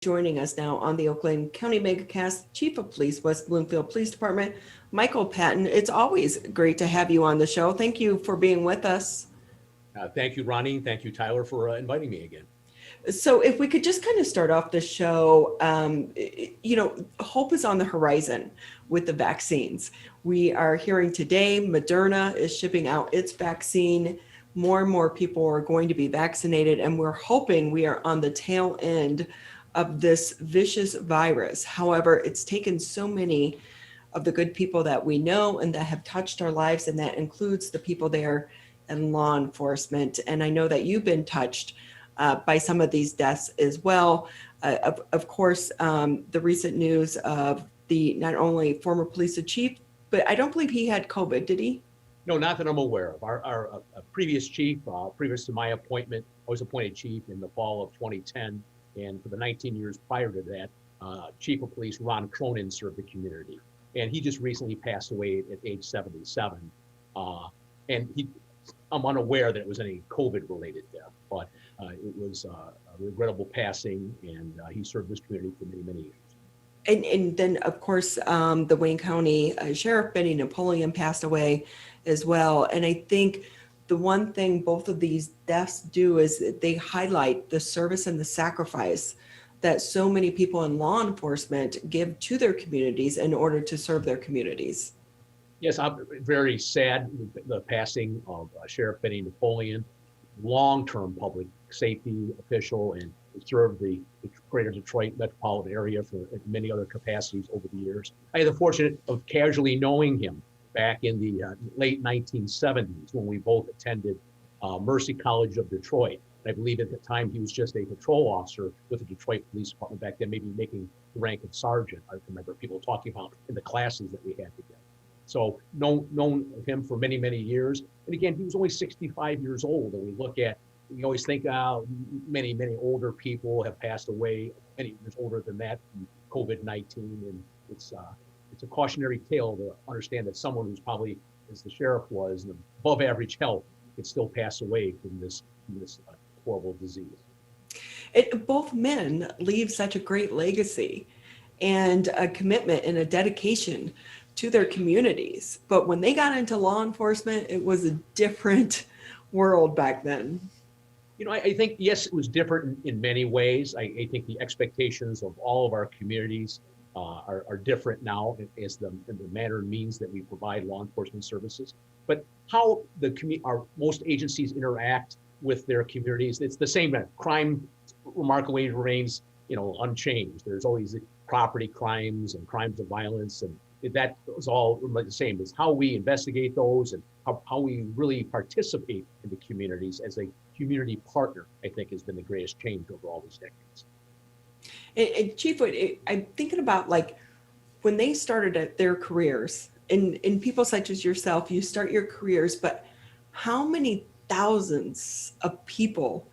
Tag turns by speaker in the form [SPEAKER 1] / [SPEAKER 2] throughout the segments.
[SPEAKER 1] Joining us now on the Oakland County Megacast, Chief of Police, West Bloomfield Police Department, Michael Patton. It's always great to have you on the show. Thank you for being with us.
[SPEAKER 2] Thank you, Ronnie. Thank you, Tyler, for inviting me again.
[SPEAKER 1] So if we could just kind of start off the show, hope is on the horizon with the vaccines. We are hearing today Moderna is shipping out its vaccine. More and more people are going to be vaccinated, and we're hoping we are on the tail end of this vicious virus. However, it's taken so many of the good people that we know and that have touched our lives, and that includes the people there in law enforcement. And I know that you've been touched by some of these deaths as well. Of course, the recent news of the not only former police chief, but I don't believe he had COVID, did he?
[SPEAKER 2] No, not that I'm aware of. Our previous chief, previous to my appointment, I was appointed chief in the fall of 2010. And for the 19 years prior to that, Chief of Police Ron Cronin served the community. And he just recently passed away at age 77. I'm unaware that it was any COVID-related death, but it was a regrettable passing, and he served this community for many, many years.
[SPEAKER 1] And then, of course, the Wayne County Sheriff Benny Napoleon passed away as well. And I think the one thing both of these deaths do is they highlight the service and the sacrifice that so many people in law enforcement give to their communities in order to serve their communities.
[SPEAKER 2] Yes, I'm very sad the passing of Sheriff Benny Napoleon, long-term public safety official, and served the greater Detroit metropolitan area for many other capacities over the years. I had the fortune of casually knowing him back in the late 1970s when we both attended Mercy College of Detroit. I believe at the time he was just a patrol officer with the Detroit Police Department back then, maybe making the rank of sergeant. I remember people talking about in the classes that we had together. So known him for many, many years. And again, he was only 65 years old. And we always think many, many older people have passed away, many years older than that from COVID-19. And it's a cautionary tale to understand that someone who's probably, as the sheriff was, above average health, could still pass away from this horrible disease.
[SPEAKER 1] Both men leave such a great legacy and a commitment and a dedication to their communities. But when they got into law enforcement, it was a different world back then.
[SPEAKER 2] I think, yes, it was different in many ways. I think the expectations of all of our communities are different now as the manner and means that we provide law enforcement services. But how our most agencies interact with their communities, it's the same. Crime remarkably remains, unchanged. There's always property crimes and crimes of violence, and that is all the same. It's how we investigate those and how we really participate in the communities as a community partner, I think, has been the greatest change over all these decades.
[SPEAKER 1] And Chief, I'm thinking about when they started at their careers, and people such as yourself, you start your careers, but how many thousands of people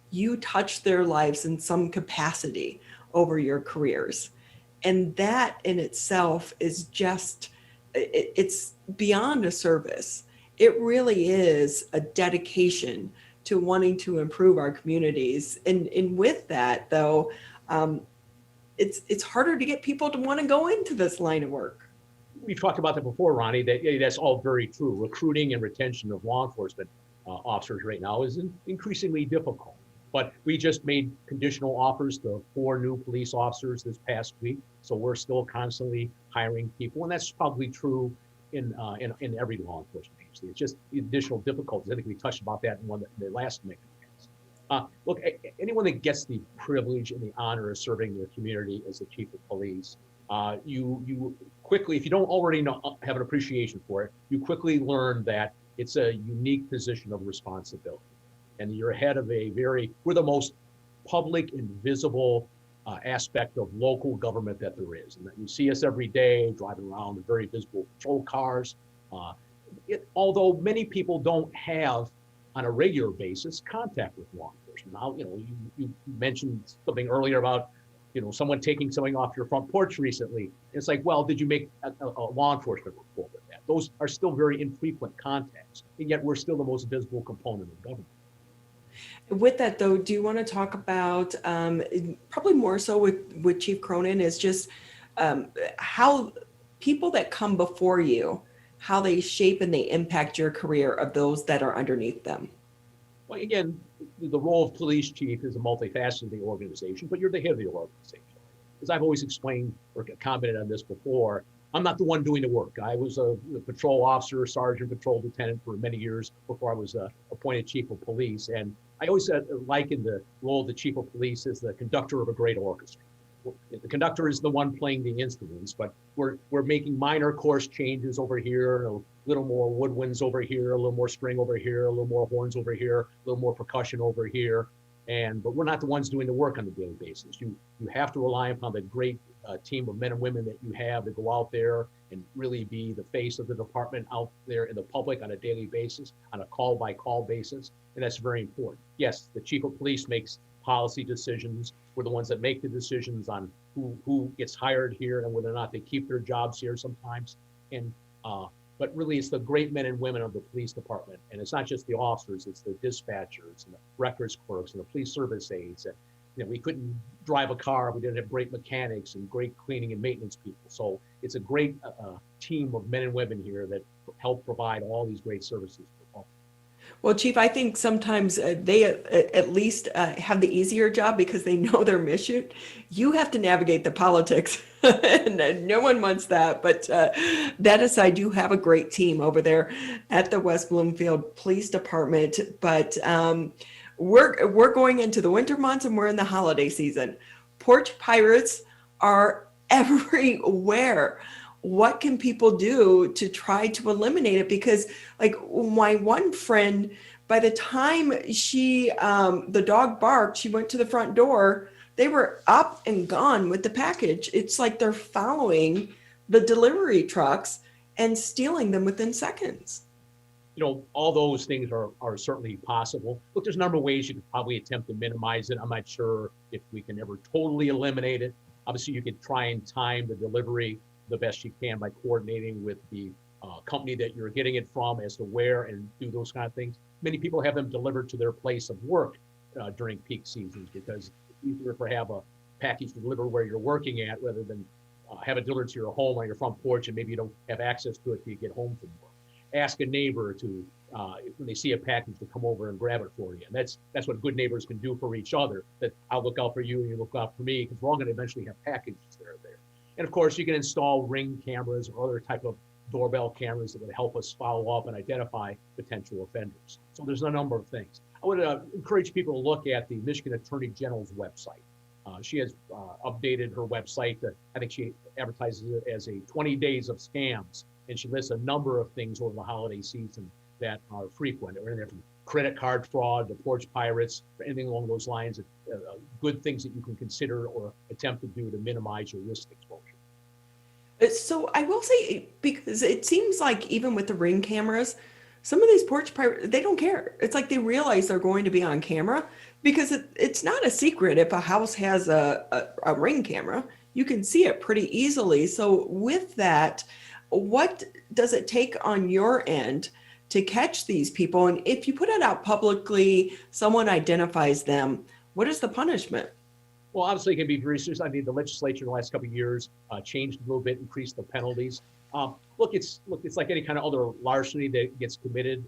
[SPEAKER 1] you touch their lives in some capacity over your careers. And that in itself is it's beyond a service. It really is a dedication to wanting to improve our communities. And with that, though, it's harder to get people to want to go into this line of work.
[SPEAKER 2] We've talked about that before, Ronnie, that's all very true. Recruiting and retention of law enforcement officers right now is increasingly difficult. But we just made conditional offers to 4 new police officers this past week. So we're still constantly hiring people. And that's probably true in every law enforcement agency. It's just the additional difficulties. I think we touched about that in the last meeting. Look, anyone that gets the privilege and the honor of serving their community as the chief of police, you quickly, if you don't already have an appreciation for it, you quickly learn that it's a unique position of responsibility. And you're ahead of we're the most public and visible aspect of local government that there is. And you see us every day driving around in very visible patrol cars. Although many people don't have, on a regular basis, contact with law enforcement. Now, you mentioned something earlier about, someone taking something off your front porch recently. It's like, well, did you make a law enforcement report with that? Those are still very infrequent contacts, and yet we're still the most visible component of government.
[SPEAKER 1] With that though, do you want to talk about probably more so with Chief Cronin is just how people that come before you, how they shape and they impact your career of those that are underneath them?
[SPEAKER 2] Well, again, the role of police chief is a multifaceted organization, but you're the head of the organization. As I've always explained or commented on this before, I'm not the one doing the work. I was a patrol officer, sergeant, patrol lieutenant for many years before I was appointed chief of police. And I always likened the role of the chief of police as the conductor of a great orchestra. The conductor is the one playing the instruments, but we're making minor course changes over here, a little more woodwinds over here, a little more string over here, a little more horns over here, a little more percussion over here. But we're not the ones doing the work on a daily basis. You have to rely upon the great team of men and women that you have to go out there and really be the face of the department out there in the public on a daily basis, on a call by call basis. And that's very important. Yes, the chief of police makes policy decisions. We're the ones that make the decisions on who gets hired here and whether or not they keep their jobs here sometimes. And but really it's the great men and women of the police department. And it's not just the officers, it's the dispatchers and the records clerks and the police service aides. And, we couldn't drive a car. We didn't have great mechanics and great cleaning and maintenance people. So it's a great team of men and women here that help provide all these great services.
[SPEAKER 1] Well, Chief, I think sometimes they at least have the easier job because they know their mission. You have to navigate the politics, and no one wants that. But that aside, you have a great team over there at the West Bloomfield Police Department. But we're going into the winter months and we're in the holiday season. Porch pirates are everywhere. What can people do to try to eliminate it? Because like my one friend, by the time the dog barked, she went to the front door, they were up and gone with the package. It's like they're following the delivery trucks and stealing them within seconds.
[SPEAKER 2] All those things are certainly possible. Look, there's a number of ways you could probably attempt to minimize it. I'm not sure if we can ever totally eliminate it. Obviously, you could try and time the delivery the best you can by coordinating with the company that you're getting it from as to where and do those kind of things. Many people have them delivered to their place of work during peak seasons because it's easier to have a package delivered where you're working at rather than have it delivered to your home on your front porch and maybe you don't have access to it till you get home from work. Ask a neighbor to, when they see a package, to come over and grab it for you. And that's what good neighbors can do for each other, that I'll look out for you and you look out for me, because we're all going to eventually have packages that are there. And of course, you can install Ring cameras or other type of doorbell cameras that would help us follow up and identify potential offenders. So there's a number of things. I would encourage people to look at the Michigan Attorney General's website. She has updated her website. I think she advertises it as a 20 days of scams. And she lists a number of things over the holiday season that are frequent. Or anything from credit card fraud, to porch pirates, or anything along those lines. Good things that you can consider or attempt to do to minimize your risk exposure.
[SPEAKER 1] So I will say, because it seems like even with the Ring cameras, some of these porch pirates, they don't care. It's like they realize they're going to be on camera, because it's not a secret if a house has a Ring camera. You can see it pretty easily. So with that, what does it take on your end to catch these people? And if you put it out publicly, someone identifies them, what is the punishment?
[SPEAKER 2] Well, obviously, it can be very serious. I mean, the legislature in the last couple of years changed a little bit, increased the penalties. Look, it's like any kind of other larceny that gets committed.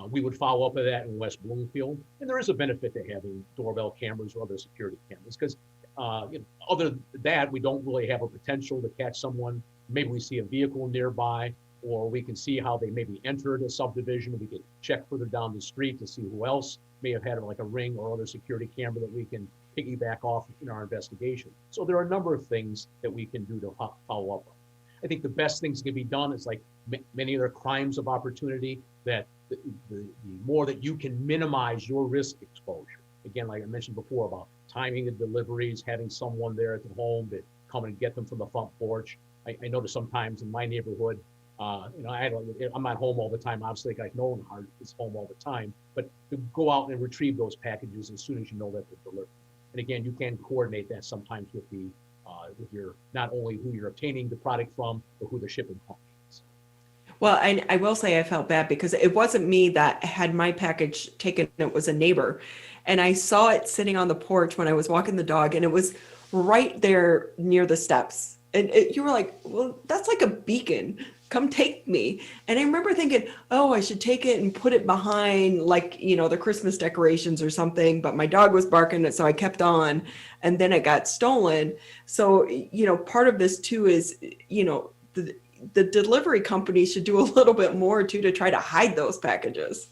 [SPEAKER 2] We would follow up with that in West Bloomfield, and there is a benefit to having doorbell cameras or other security cameras, because other than that, we don't really have a potential to catch someone. Maybe we see a vehicle nearby, or we can see how they maybe entered a subdivision. We can check further down the street to see who else may have had like a Ring or other security camera that we can piggyback off in our investigation. So there are a number of things that we can do to follow up on. I think the best things that can be done is like many other crimes of opportunity, that the more that you can minimize your risk exposure. Again, like I mentioned before about timing the deliveries, having someone there at the home to come and get them from the front porch. I notice sometimes in my neighborhood, I'm not home all the time. Obviously, like no one is home all the time, but to go out and retrieve those packages as soon as you know that they're delivered. And again, you can coordinate that sometimes with with your, not only who you're obtaining the product from, but who the shipping company is.
[SPEAKER 1] Well, I will say I felt bad because it wasn't me that had my package taken, it was a neighbor. And I saw it sitting on the porch when I was walking the dog, and it was right there near the steps. And you were like, well, that's like a beacon. Come take me. And I remember thinking, oh, I should take it and put it behind, like, the Christmas decorations or something. But my dog was barking, so I kept on. And then it got stolen. So, part of this too is, the delivery company should do a little bit more too to try to hide those packages.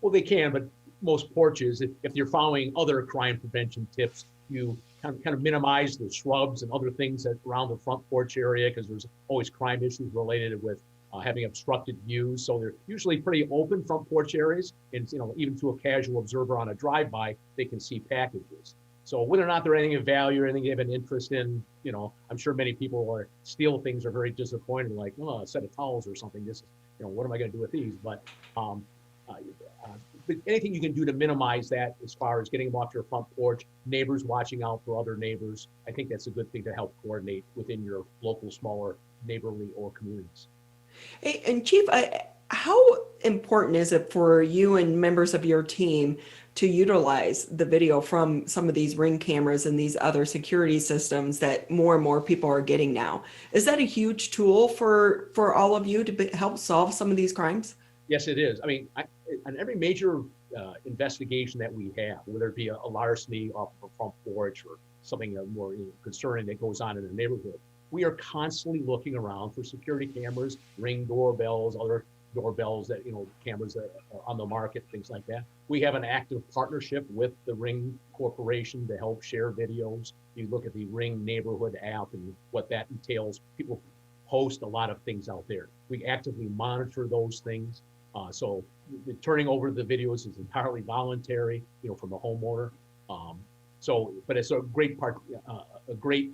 [SPEAKER 2] Well, they can, but most porches, if you're following other crime prevention tips, you kind of minimize the shrubs and other things that around the front porch area, because there's always crime issues related with having obstructed views. So they're usually pretty open front porch areas, and even to a casual observer on a drive-by, they can see packages. So whether or not they're anything of value or anything they have an interest in, I'm sure many people steal things are very disappointed, like, oh, a set of towels or something. This is, what am I going to do with these? But anything you can do to minimize that, as far as getting them off your front porch, neighbors watching out for other neighbors, I think that's a good thing to help coordinate within your local, smaller neighborly or communities.
[SPEAKER 1] Hey, and Chief, how important is it for you and members of your team to utilize the video from some of these Ring cameras and these other security systems that more and more people are getting now? Is that a huge tool for all of you to help solve some of these crimes?
[SPEAKER 2] Yes, it is. I mean, on every major investigation that we have, whether it be a larceny off of a front porch or something more concerning that goes on in the neighborhood, we are constantly looking around for security cameras, Ring doorbells, other doorbells that, cameras that are on the market, things like that. We have an active partnership with the Ring Corporation to help share videos. You look at the Ring Neighborhood app and what that entails. People post a lot of things out there. We actively monitor those things. So the turning over the videos is entirely voluntary, from the homeowner. But it's a great part, a great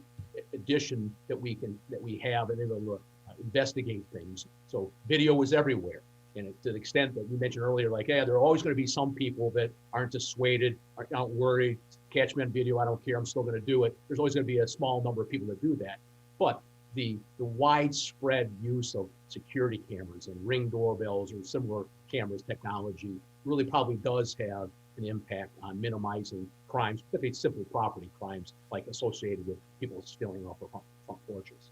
[SPEAKER 2] addition that we have, and it'll investigate things. So video is everywhere. And to the extent that you mentioned earlier, like, yeah, there are always going to be some people that aren't dissuaded, aren't worried, catch me on video, I don't care, I'm still going to do it. There's always going to be a small number of people that do that. But the widespread use of security cameras and Ring doorbells or similar cameras technology really probably does have an impact on minimizing crimes, particularly simple property crimes, like associated with people stealing off of front porches.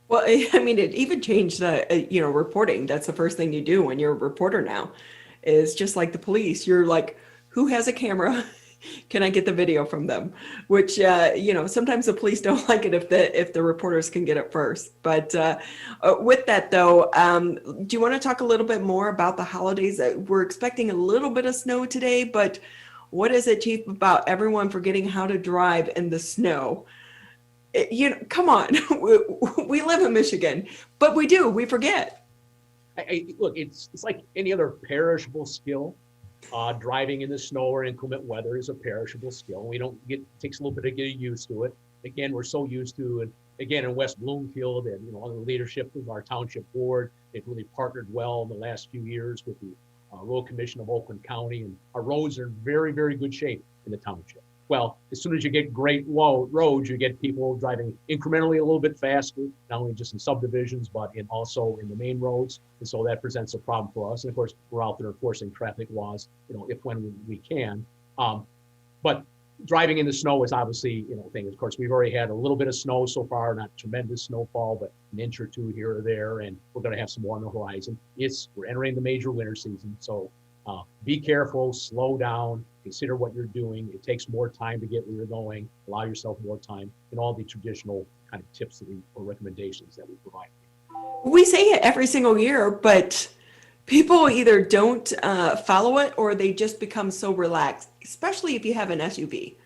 [SPEAKER 1] Well, I mean, it even changed the, reporting. That's the first thing you do when you're a reporter now, is just like the police. You're like, who has a camera? Can I get the video from them? Which, sometimes the police don't like it if the reporters can get it first. But with that, though, do you want to talk a little bit more about the holidays? We're expecting a little bit of snow today, but what is it, Chief, about everyone forgetting how to drive in the snow? Come on. We live in Michigan, but we forget.
[SPEAKER 2] Look, it's like any other perishable skill. Driving in the snow or inclement weather is a perishable skill. It takes a little bit to get used to it. Again, we're so used to it. Again, in West Bloomfield and, under the leadership of our township board, they've really partnered well in the last few years with the Road Commission of Oakland County, and our roads are in very, very good shape in the township. Well, as soon as you get great roads, you get people driving incrementally a little bit faster, not only just in subdivisions, but also in the main roads. And so that presents a problem for us. And of course, we're out there enforcing traffic laws, when we can. But driving in the snow is obviously, a thing. Of course, we've already had a little bit of snow so far, not tremendous snowfall, but an inch or two here or there. And we're going to have some more on the horizon. We're entering the major winter season. So be careful, slow down, consider what you're doing. It takes more time to get where you're going, allow yourself more time, and all the traditional kind of tips or recommendations that we provide.
[SPEAKER 1] We say it every single year, but people either don't follow it or they just become so relaxed, especially if you have an SUV.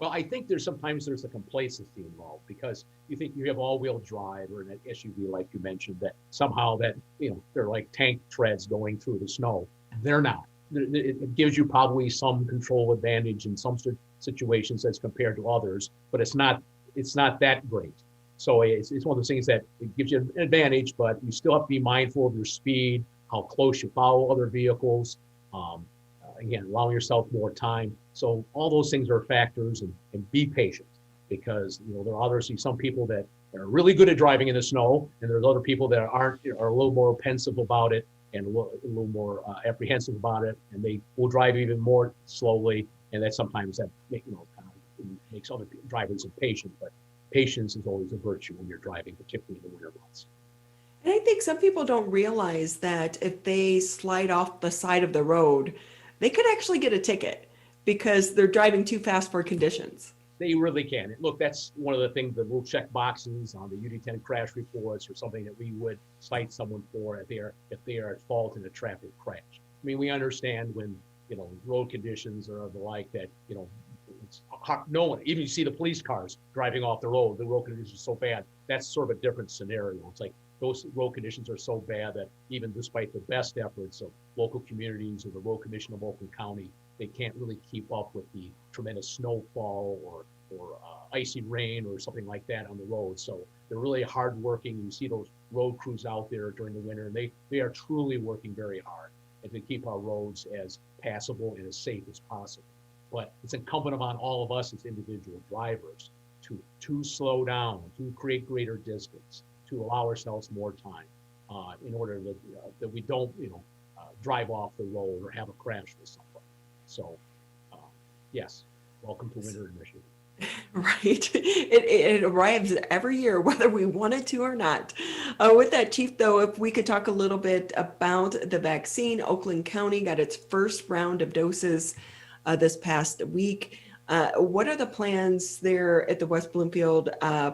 [SPEAKER 2] Well, I think sometimes there's a complacency involved, because you think you have all-wheel drive or an SUV, like you mentioned, that somehow they're like tank treads going through the snow. They're not. It gives you probably some control advantage in some situations as compared to others, but it's not that great. So it's one of those things that it gives you an advantage, but you still have to be mindful of your speed, how close you follow other vehicles. Again, allowing yourself more time. So all those things are factors, and be patient, because there are obviously some people that are really good at driving in the snow, and there's other people that are a little more pensive about it and a little more apprehensive about it, and they will drive even more slowly, and that sometimes that kind of makes other drivers impatient. But patience is always a virtue when you're driving, particularly in the winter months.
[SPEAKER 1] And I think some people don't realize that if they slide off the side of the road, they could actually get a ticket because they're driving too fast for conditions.
[SPEAKER 2] They really can. And look, that's one of the things that we'll check boxes on the UD10 crash reports or something that we would cite someone for if they are at fault in a traffic crash. I mean, we understand when, road conditions are the like that, it's no one, even you see the police cars driving off the road conditions are so bad. That's sort of a different scenario. It's like those road conditions are so bad that even despite the best efforts of local communities or the road commission of Oakland County, they can't really keep up with the tremendous snowfall or icy rain or something like that on the road. So they're really hardworking. You see those road crews out there during the winter, and they are truly working very hard and to keep our roads as passable and as safe as possible. But it's incumbent upon all of us as individual drivers to slow down, to create greater distance, to allow ourselves more time in order that we don't, drive off the road or have a crash with somebody. So, yes, welcome to winter in Michigan.
[SPEAKER 1] Right. It arrives every year, whether we want it to or not. With that, Chief, though, if we could talk a little bit about the vaccine. Oakland County got its first round of doses this past week. What are the plans there at the West Bloomfield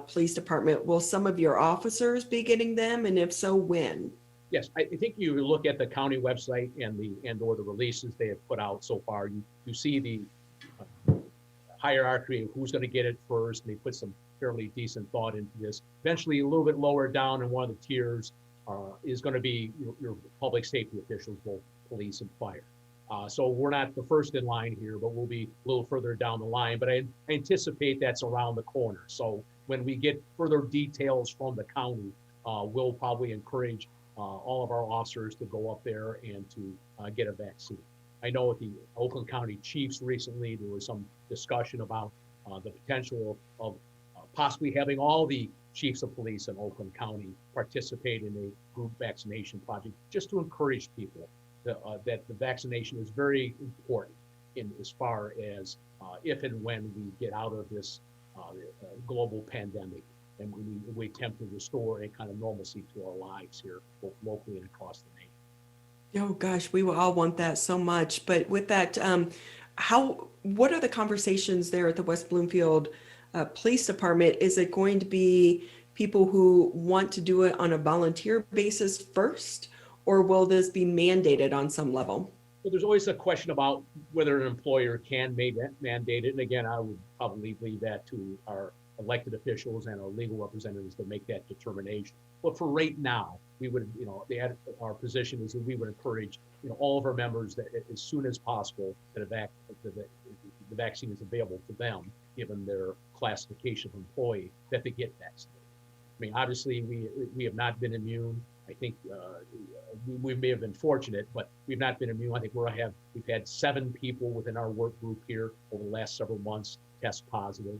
[SPEAKER 1] Police Department? Will some of your officers be getting them? And if so, when?
[SPEAKER 2] Yes, I think you look at the county website or the releases they have put out so far. You see the hierarchy of who's going to get it first, and they put some fairly decent thought into this. Eventually, a little bit lower down in one of the tiers is going to be your public safety officials, both police and fire. So we're not the first in line here, but we'll be a little further down the line. But I anticipate that's around the corner. So when we get further details from the county, we'll probably encourage all of our officers to go up there and to get a vaccine. I know at the Oakland County Chiefs recently, there was some discussion about the potential of possibly having all the chiefs of police in Oakland County participate in a group vaccination project, just to encourage people that the vaccination is very important as far as if and when we get out of this global pandemic and we attempt to restore a kind of normalcy to our lives here, both locally and across the nation.
[SPEAKER 1] Oh gosh, we will all want that so much. But with that, what are the conversations there at the West Bloomfield Police Department? Is it going to be people who want to do it on a volunteer basis first, or will this be mandated on some level?
[SPEAKER 2] Well, there's always a question about whether an employer can mandate it. And again, I would probably leave that to our elected officials and our legal representatives to make that determination. But for right now, we would, our position is that we would encourage, all of our members that as soon as possible that the vaccine is available to them, given their classification of employee, that they get vaccinated. I mean, obviously, we have not been immune. I think we may have been fortunate, but we've not been immune. I think we've had 7 people within our work group here over the last several months test positive.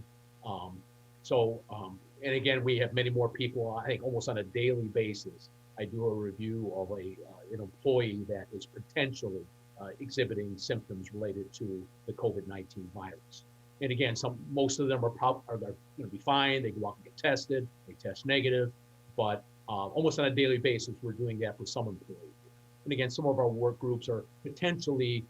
[SPEAKER 2] And again, we have many more people, I think almost on a daily basis. I do a review of an employee that is potentially exhibiting symptoms related to the COVID-19 virus. And again, most of them are going to be fine. They go out and get tested, they test negative, but almost on a daily basis, we're doing that for some employees. And again, some of our work groups are potentially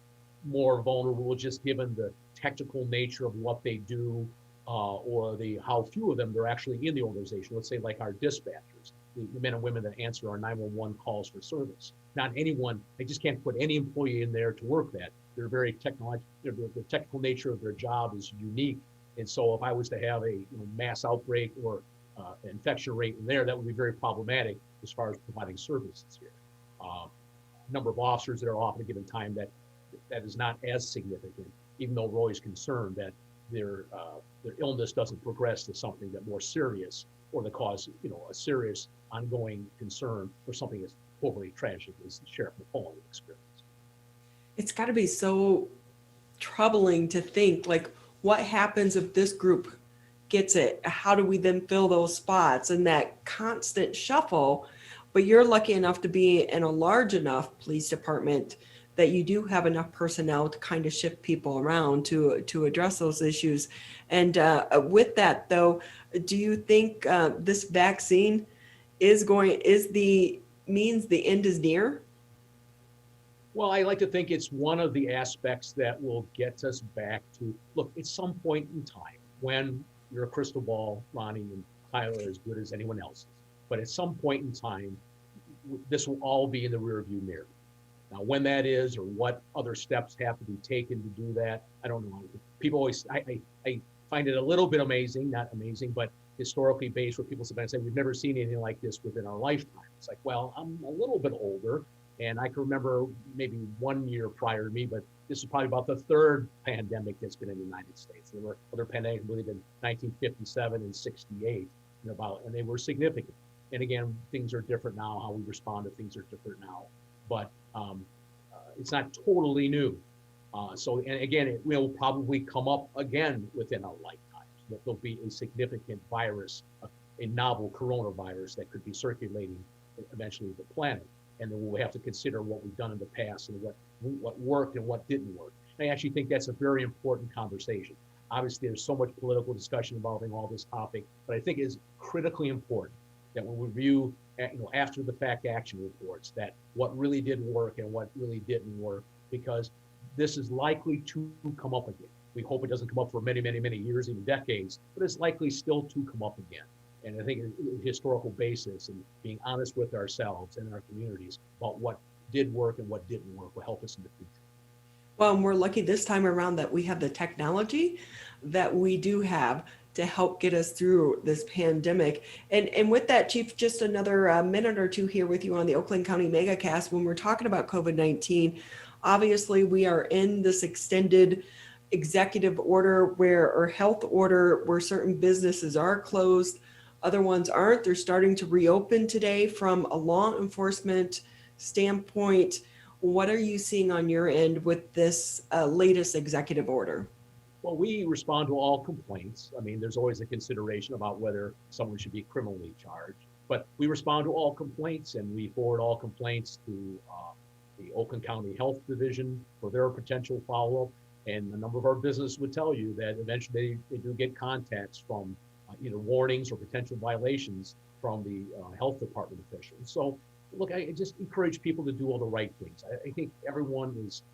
[SPEAKER 2] more vulnerable just given the technical nature of what they do, or how few of them are actually in the organization. Let's say like our dispatchers, the men and women that answer our 911 calls for service. Not anyone, they just can't put any employee in there to work that. They're very the technical nature of their job is unique. And so if I was to have a mass outbreak or infection rate in there, that would be very problematic as far as providing services here. Number of officers that are off at a given time, that is not as significant, even though we're always concerned that their illness doesn't progress to something that more serious or that cause a serious ongoing concern for something as overly tragic as the Sheriff Napoleon experienced.
[SPEAKER 1] It's got to be so troubling to think, like, what happens if this group gets it, how do we then fill those spots, and that constant shuffle. But you're lucky enough to be in a large enough police department that you do have enough personnel to kind of shift people around to address those issues. And with that, though, do you think this vaccine means the end is near?
[SPEAKER 2] Well, I like to think it's one of the aspects that will get us back to, look, at some point in time, when your crystal ball, Ronnie and Tyler, as good as anyone else's, but at some point in time, this will all be in the rearview mirror. Now, when that is, or what other steps have to be taken to do that, I don't know. People always, I find it a little bit amazing, not amazing, but historically based, where people sometimes say, we've never seen anything like this within our lifetime. It's like, well, I'm a little bit older, and I can remember maybe 1 year prior to me, but this is probably about the third pandemic that's been in the United States. There were other pandemics, I believe, in 1957 and 68, and they were significant. And again, things are different now. How we respond to things are different now, but it's not totally new. And again, it will probably come up again within our lifetimes, that there'll be a significant virus, a novel coronavirus that could be circulating eventually the planet. And then we'll have to consider what we've done in the past and what worked and what didn't work. And I actually think that's a very important conversation. Obviously, there's so much political discussion involving all this topic, but I think it is critically important that when we review, after the fact action reports, that what really did work and what really didn't work, because this is likely to come up again. We hope it doesn't come up for many, many, many years, even decades, but it's likely still to come up again. And I think a historical basis and being honest with ourselves and our communities about what did work and what didn't work will help us in the future.
[SPEAKER 1] Well, and we're lucky this time around that we have the technology that we do have to help get us through this pandemic. And with that, Chief, just another minute or two here with you on the Oakland County MegaCast. When we're talking about COVID-19, obviously we are in this extended executive order or health order where certain businesses are closed, other ones aren't. They're starting to reopen today. From a law enforcement standpoint, what are you seeing on your end with this latest executive order?
[SPEAKER 2] Well, we respond to all complaints. I mean, there's always a consideration about whether someone should be criminally charged, but we respond to all complaints, and we forward all complaints to the Oakland County Health Division for their potential follow-up. And a number of our businesses would tell you that eventually they do get contacts from either warnings or potential violations from the health department officials. So look, I just encourage people to do all the right things. I think everyone is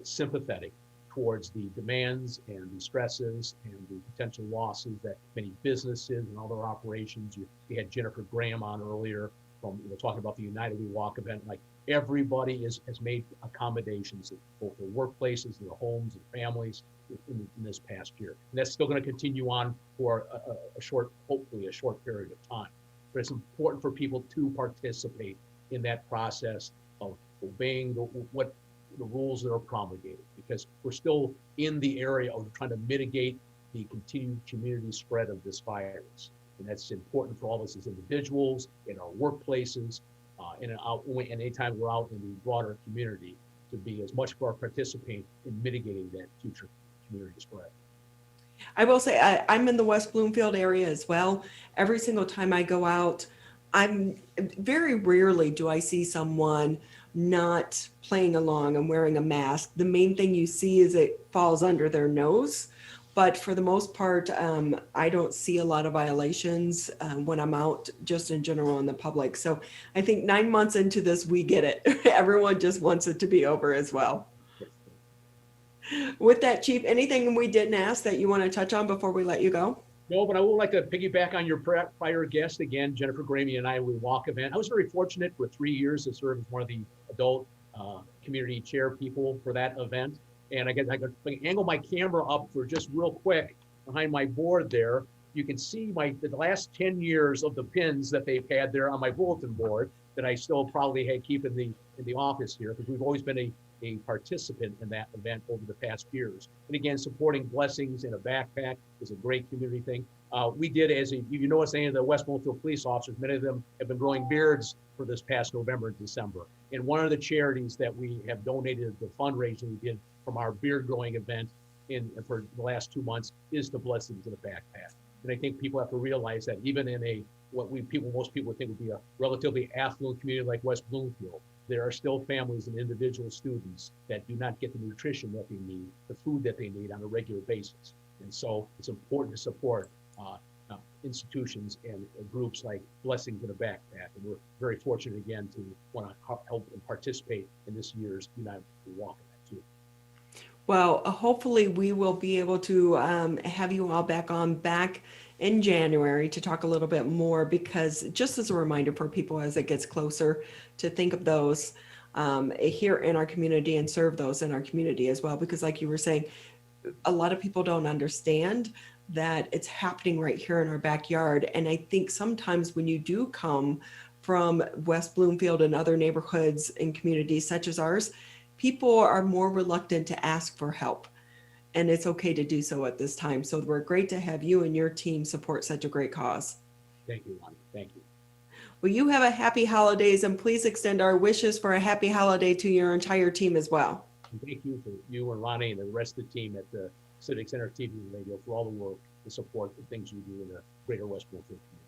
[SPEAKER 2] sympathetic towards the demands and the stresses and the potential losses that many businesses and other operations. You had Jennifer Graham on earlier from talking about the United We Walk event. Like, everybody has made accommodations at both their workplaces, their homes, and families in this past year. And that's still going to continue on for hopefully a short period of time. But it's important for people to participate in that process of obeying the rules that are promulgated, because we're still in the area of trying to mitigate the continued community spread of this virus. And that's important for all of us as individuals, in our workplaces, and anytime we're out in the broader community, to be as much of our participant in mitigating that future community spread.
[SPEAKER 1] I will say I'm in the West Bloomfield area as well. Every single time I go out, very rarely do I see someone not playing along and wearing a mask. The main thing you see is it falls under their nose. But for the most part, I don't see a lot of violations when I'm out just in general in the public. So I think 9 months into this, we get it. Everyone just wants it to be over as well. With that, Chief, anything we didn't ask that you want to touch on before we let you go?
[SPEAKER 2] No, but I would like to piggyback on your prior guest again, Jennifer Gramey and I, We Walk event. I was very fortunate for 3 years to serve as one of the adult community chair people for that event. And I could angle my camera up for just real quick behind my board there. You can see the last 10 years of the pins that they've had there on my bulletin board that I still probably keep in the office here, because we've always been a participant in that event over the past years. And again, supporting Blessings in a Backpack is a great community thing. We did, you know, any of the West Bloomfield police officers, many of them have been growing beards for this past November and December. And one of the charities that we have donated, the fundraising we did from our beard growing event for the last 2 months, is the Blessings in a Backpack. And I think people have to realize that even in most people think would be a relatively affluent community like West Bloomfield, there are still families and individual students that do not get the nutrition that they need, the food that they need on a regular basis. And so it's important to support institutions and groups like Blessings in a Backpack. And we're very fortunate again to want to help and participate in this year's United Walk in that too.
[SPEAKER 1] Well, hopefully we will be able to have you all back in January to talk a little bit more, because just as a reminder for people as it gets closer, to think of those here in our community and serve those in our community as well. Because like you were saying, a lot of people don't understand that it's happening right here in our backyard. And I think sometimes when you do come from West Bloomfield and other neighborhoods and communities such as ours, people are more reluctant to ask for help. And it's okay to do so at this time. So we're great to have you and your team support such a great cause.
[SPEAKER 2] Thank you, Lonnie. Thank you.
[SPEAKER 1] Well, you have a happy holidays, and please extend our wishes for a happy holiday to your entire team as well.
[SPEAKER 2] And thank you for you and Lonnie and the rest of the team at the Civic Center TV and Radio for all the work and support the things you do in the greater West Bloomfield community.